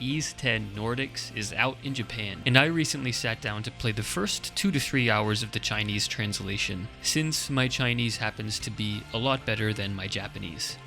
Ys 10 Nordics is out in Japan, and I recently sat down to play the first 2 to 3 hours of the Chinese translation, since my Chinese happens to be a lot better than my Japanese.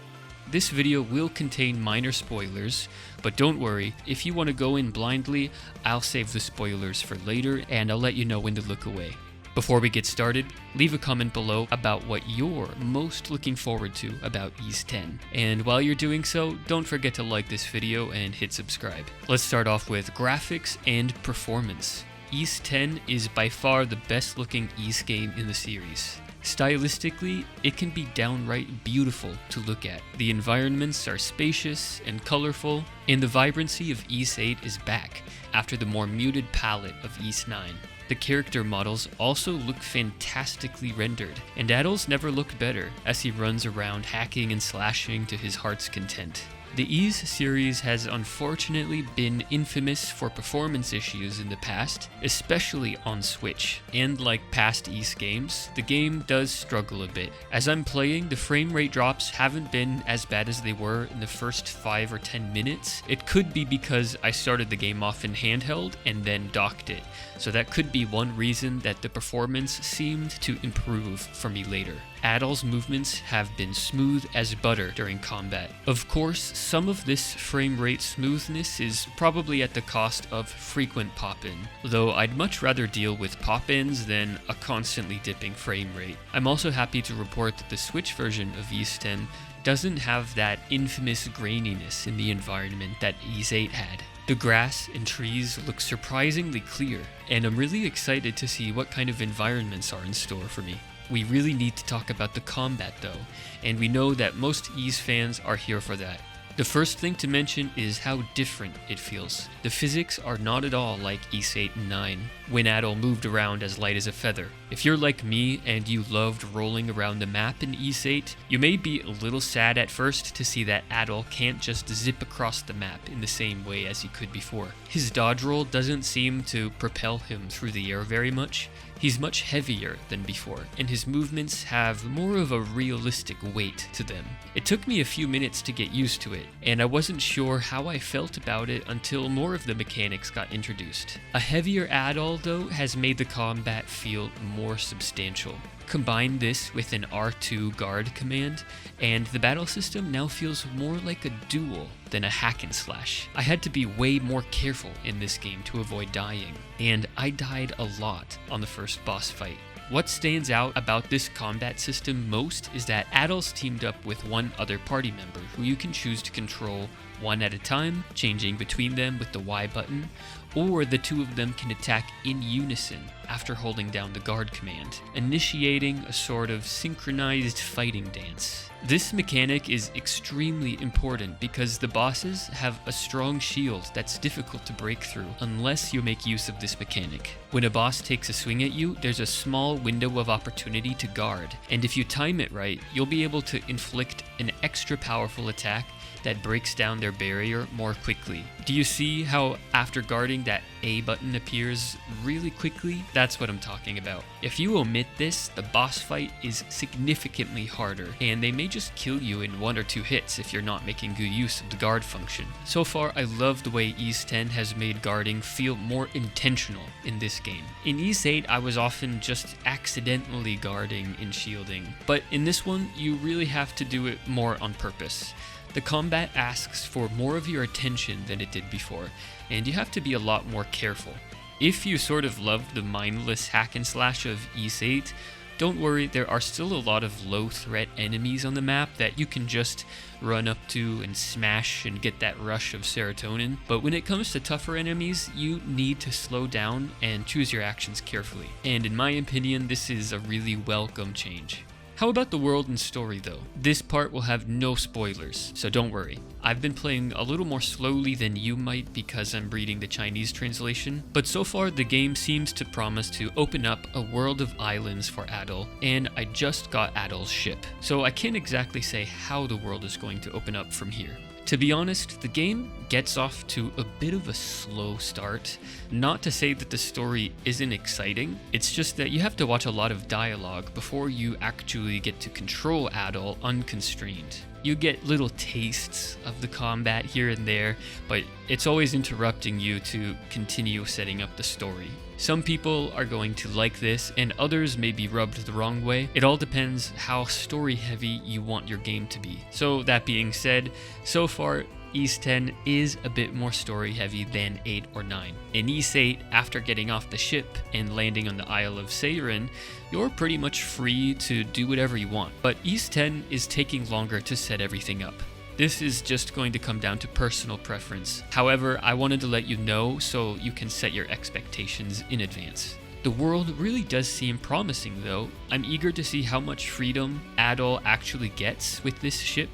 This video will contain minor spoilers, but don't worry, if you want to go in blindly, I'll save the spoilers for later and I'll let you know when to look away. Before we get started, leave a comment below about what you're most looking forward to about Ys 10. And while you're doing so, don't forget to like this video and hit subscribe. Let's start off with graphics and performance. Ys 10 is by far the best looking Ys game in the series. Stylistically, it can be downright beautiful to look at. The environments are spacious and colorful, and the vibrancy of Ys 8 is back after the more muted palette of Ys 9. The character models also look fantastically rendered, and Adol's never looked better as he runs around hacking and slashing to his heart's content. The Ys series has unfortunately been infamous for performance issues in the past, especially on Switch, and like past Ys games, the game does struggle a bit. As I'm playing, the frame rate drops haven't been as bad as they were in the first 5 or 10 minutes. It could be because I started the game off in handheld and then docked it, so that could be one reason that the performance seemed to improve for me later. Adol's movements have been smooth as butter during combat. Of course, some of this frame rate smoothness is probably at the cost of frequent pop-in, though I'd much rather deal with pop-ins than a constantly dipping frame rate. I'm also happy to report that the Switch version of Ys 10 doesn't have that infamous graininess in the environment that Ys 8 had. The grass and trees look surprisingly clear, and I'm really excited to see what kind of environments are in store for me. We really need to talk about the combat though, and we know that most Ys fans are here for that. The first thing to mention is how different it feels. The physics are not at all like Ys 8 and 9, when Adol moved around as light as a feather. If you're like me and you loved rolling around the map in Ys 8, you may be a little sad at first to see that Adol can't just zip across the map in the same way as he could before. His dodge roll doesn't seem to propel him through the air very much. He's much heavier than before, and his movements have more of a realistic weight to them. It took me a few minutes to get used to it, and I wasn't sure how I felt about it until more of the mechanics got introduced. A heavier Adol, though, has made the combat feel more substantial. Combine this with an R2 guard command, and the battle system now feels more like a duel than a hack and slash. I had to be way more careful in this game to avoid dying, and I died a lot on the first boss fight. What stands out about this combat system most is that Adol's teamed up with one other party member who you can choose to control one at a time, changing between them with the Y button, or the two of them can attack in unison after holding down the guard command, initiating a sort of synchronized fighting dance. This mechanic is extremely important because the bosses have a strong shield that's difficult to break through unless you make use of this mechanic. When a boss takes a swing at you, there's a small window of opportunity to guard, and if you time it right, you'll be able to inflict an extra powerful attack that breaks down their barrier more quickly. Do you see how after guarding that A button appears really quickly? That's what I'm talking about. If you omit this, the boss fight is significantly harder, and they may just kill you in 1 or 2 hits if you're not making good use of the guard function. So far, I love the way Ys 10 has made guarding feel more intentional in this game. In Ys 8, I was often just accidentally guarding and shielding, but in this one, you really have to do it more on purpose. The combat asks for more of your attention than it did before, and you have to be a lot more careful. If you sort of loved the mindless hack and slash of Ys 8, don't worry, there are still a lot of low threat enemies on the map that you can just run up to and smash and get that rush of serotonin, but when it comes to tougher enemies, you need to slow down and choose your actions carefully. And in my opinion, this is a really welcome change. How about the world and story though? This part will have no spoilers, so don't worry. I've been playing a little more slowly than you might because I'm reading the Chinese translation, but so far the game seems to promise to open up a world of islands for Adol, and I just got Adol's ship, so I can't exactly say how the world is going to open up from here. To be honest, the game gets off to a bit of a slow start. Not to say that the story isn't exciting, it's just that you have to watch a lot of dialogue before you actually get to control Adol unconstrained. You get little tastes of the combat here and there, but it's always interrupting you to continue setting up the story. Some people are going to like this, and others may be rubbed the wrong way. It all depends how story heavy you want your game to be. So that being said, so far Ys 10 is a bit more story heavy than 8 or 9. In Ys 8, after getting off the ship and landing on the Isle of Seirin, you're pretty much free to do whatever you want. But Ys 10 is taking longer to set everything up. This is just going to come down to personal preference. However, I wanted to let you know so you can set your expectations in advance. The world really does seem promising though. I'm eager to see how much freedom Adol actually gets with this ship,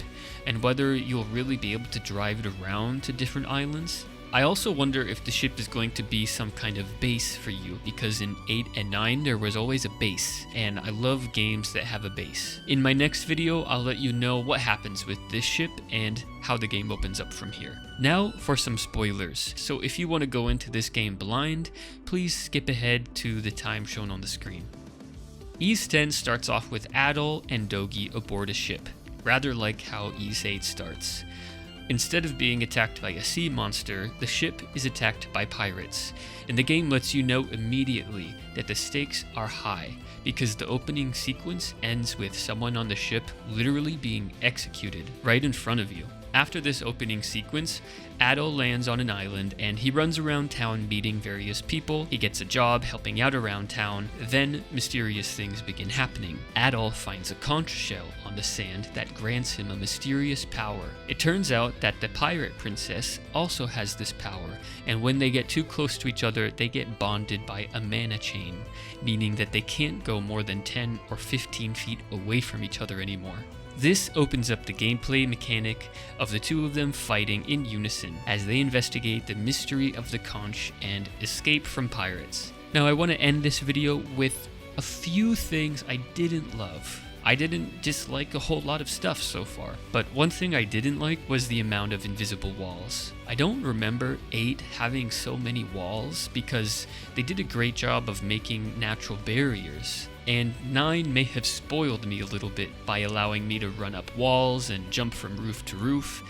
and whether you'll really be able to drive it around to different islands. I also wonder if the ship is going to be some kind of base for you, because in 8 and 9 there was always a base, and I love games that have a base. In my next video, I'll let you know what happens with this ship and how the game opens up from here. Now for some spoilers, so if you want to go into this game blind, please skip ahead to the time shown on the screen. Ys 10 starts off with Adol and Dogi aboard a ship, rather like how Ys 8 starts. Instead of being attacked by a sea monster, the ship is attacked by pirates, and the game lets you know immediately that the stakes are high, because the opening sequence ends with someone on the ship literally being executed right in front of you. After this opening sequence, Adol lands on an island and he runs around town meeting various people. He gets a job helping out around town. Then mysterious things begin happening. Adol finds a conch shell on the sand that grants him a mysterious power. It turns out that the pirate princess also has this power, and when they get too close to each other, they get bonded by a mana chain, meaning that they can't go more than 10 or 15 feet away from each other anymore. This opens up the gameplay mechanic of the two of them fighting in unison as they investigate the mystery of the conch and escape from pirates. Now I want to end this video with a few things I didn't love. I didn't dislike a whole lot of stuff so far, but one thing I didn't like was the amount of invisible walls. I don't remember 8 having so many walls because they did a great job of making natural barriers. And 9 may have spoiled me a little bit by allowing me to run up walls and jump from roof to roof.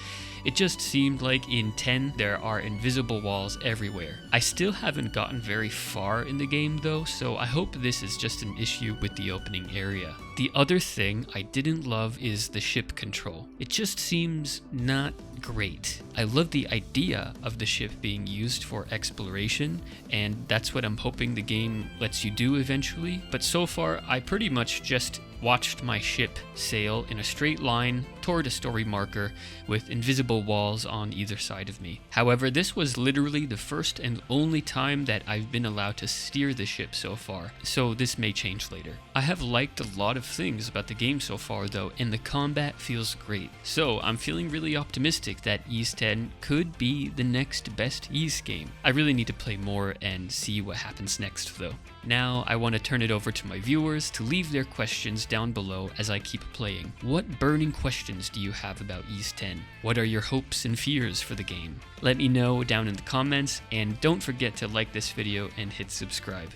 It just seemed like in 10 there are invisible walls everywhere. I still haven't gotten very far in the game though, so I hope this is just an issue with the opening area. The other thing I didn't love is the ship control. It just seems not great. I love the idea of the ship being used for exploration, and that's what I'm hoping the game lets you do eventually, but so far I pretty much just watched my ship sail in a straight line toward a story marker with invisible walls on either side of me. However, this was literally the first and only time that I've been allowed to steer the ship so far, so this may change later. I have liked a lot of things about the game so far though, and the combat feels great. So I'm feeling really optimistic that Ys 10 could be the next best Ys game. I really need to play more and see what happens next though. Now I want to turn it over to my viewers to leave their questions down below as I keep playing. What burning questions do you have about Ys 10? What are your hopes and fears for the game? Let me know down in the comments, and don't forget to like this video and hit subscribe.